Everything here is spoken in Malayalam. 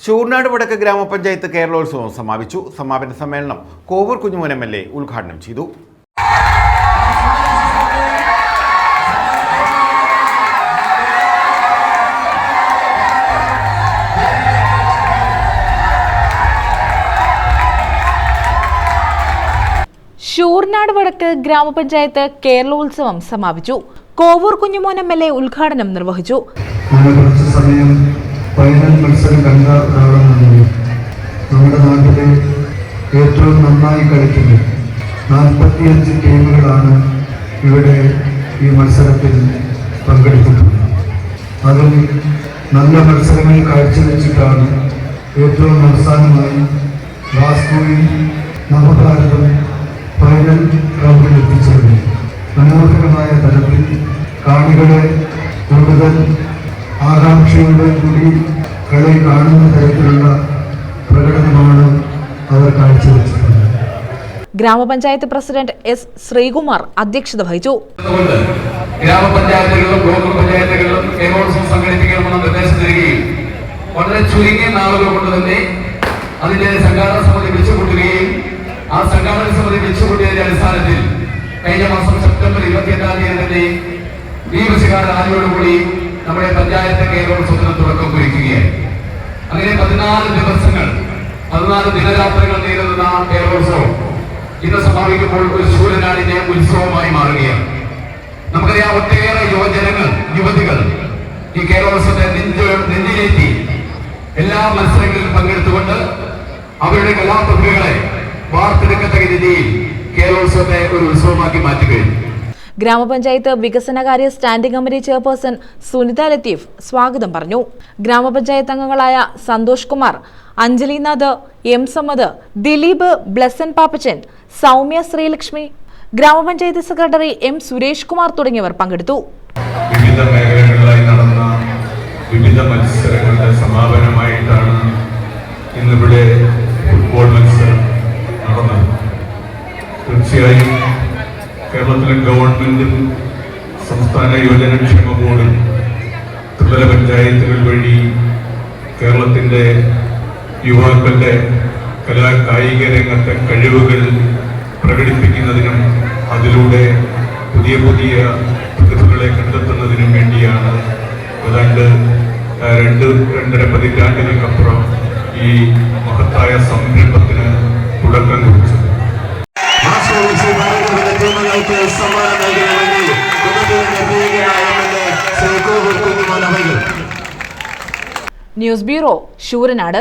ശൂർനാട് വടക്ക് ഗ്രാമപഞ്ചായത്ത് കേരളോത്സവം സമാപിച്ചു. സമാപന സമ്മേളനം കോവൂർ കുഞ്ഞുമോൻ MLA ഉദ്ഘാടനം ചെയ്തു. ശൂർനാട് വടക്ക് ഗ്രാമപഞ്ചായത്ത് കേരളോത്സവം സമാപിച്ചു. കോവൂർ കുഞ്ഞുമോൻ MLA ഉദ്ഘാടനം നിർവഹിച്ചു. ഫൈനൽ മത്സരം കണ്ട ഒരാളാണ്. നമ്മുടെ നാട്ടിലെ ഏറ്റവും നന്നായി കളിക്കുന്ന 45 ടീമുകളാണ് ഇവിടെ ഈ മത്സരത്തിൽ പങ്കെടുത്തിട്ടുള്ളത്. അതിൽ നല്ല മത്സരങ്ങൾ കാഴ്ചവെച്ചിട്ടാണ് ഏറ്റവും അവസാനമായി വാസ്കോയിൽ നവഭാരതം ഫൈനൽ റൗണ്ടിൽ എത്തിച്ചേർന്നത്. മനോഹരമായ തലത്തിൽ കാണികളെ കൂടുതൽ ആകാംക്ഷയോടെ കൂടി കളി കാണുന്ന തരത്തിലുള്ള പ്രകടനമാണ് അവർ കാഴ്ചവെച്ചിട്ടുള്ളത്. ഗ്രാമപഞ്ചായത്ത് പ്രസിഡന്റ് S. ശ്രീകുമാർ അധ്യക്ഷത വഹിച്ചു. ഗ്രാമപഞ്ചായത്തുകളിലും ബ്ലോക്ക് പഞ്ചായത്തുകളിലും കേരളോത്സവം സംഘടിപ്പിക്കണമെന്ന നിർദ്ദേശം തരികയും വളരെ ചുരുങ്ങിയ നാളുകൾ കൊണ്ട് തന്നെ അതിന്റെ സംഘാടന സമിതി വിളിച്ചുകൂട്ടുകയും ആ സംഘാടന സമിതി വിളിച്ചുകൂട്ടിയതിന്റെ അടിസ്ഥാനത്തിൽ കഴിഞ്ഞ മാസം സെപ്റ്റംബർ 28-ാം തീയതി തന്നെ ഈ ബസുകാരുടെ ആദ്യോടുകൂടി നമ്മുടെ പഞ്ചായത്ത് കേരളോത്സവത്തിന് തുടക്കം കുറിക്കുകയായി. അങ്ങനെ 14 ദിവസങ്ങൾ 14 ദിനരാത്രങ്ങൾ നേരിടുന്ന കേരളോത്സവം ഇത് സമാപിക്കുമ്പോൾ ഒരു ശൂരനാടിന്റെ ഉത്സവമായി മാറുകയാണ്. നമുക്കറിയാം, ഒട്ടേറെ യുവജനങ്ങൾ യുവതികൾ ഈ കേരളോത്സവത്തെ നെഞ്ചിലേറ്റി എല്ലാ മത്സരങ്ങളിലും പങ്കെടുത്തുകൊണ്ട് അവരുടെ കലാപ്രതിഭകളെ വാർത്തെടുക്കത്തക്ക രീതിയിൽ കേരളോത്സവത്തെ ഒരു ഉത്സവമാക്കി മാറ്റുകയും. ഗ്രാമപഞ്ചായത്ത് വികസനകാര്യ standing committee chairperson Sunitha Latheef സ്വാഗതം പറഞ്ഞു. ഗ്രാമപഞ്ചായത്ത് അംഗങ്ങളായ സന്തോഷ് കുമാർ, അഞ്ജലിനാഥ്, M. സമദ്, ദിലീപ്, ബ്ലസൻ പാപ്പച്ചൻ, സൗമ്യ ശ്രീലക്ഷ്മി, ഗ്രാമപഞ്ചായത്ത് സെക്രട്ടറി M. സുരേഷ് കുമാർ തുടങ്ങിയവർ പങ്കെടുത്തു. വിവിധ മേഖലകളിലായി നടന്ന വിവിധ മത്സരങ്ങളുടെ സമാപനമായിട്ടാണ് ഇന്നിവിടെ ഫുട്ബോൾ മത്സരം നടന്നത്. തീർച്ചയായും കേരളത്തിലെ ഗവൺമെന്റും സംസ്ഥാന യുവജനക്ഷേമ ബോർഡും ത്രിതല പഞ്ചായത്തുകൾ വഴി കേരളത്തിന്റെ യുവാക്കളുടെ കായിക രംഗത്തെ കഴിവുകൾ പ്രകടിപ്പിക്കുന്നതിനും അതിലൂടെ പുതിയ പുതിയ പ്രതിഭകളെ കണ്ടെത്തുന്നതിനും വേണ്ടിയാണ് ഏതാണ്ട് 2-2.5 പതിറ്റാണ്ടുകൾക്കപ്പുറം ഈ മഹത്തായ സംരംഭത്തിന് തുടക്കം കുറിച്ചത്. News bureau, Sooranad.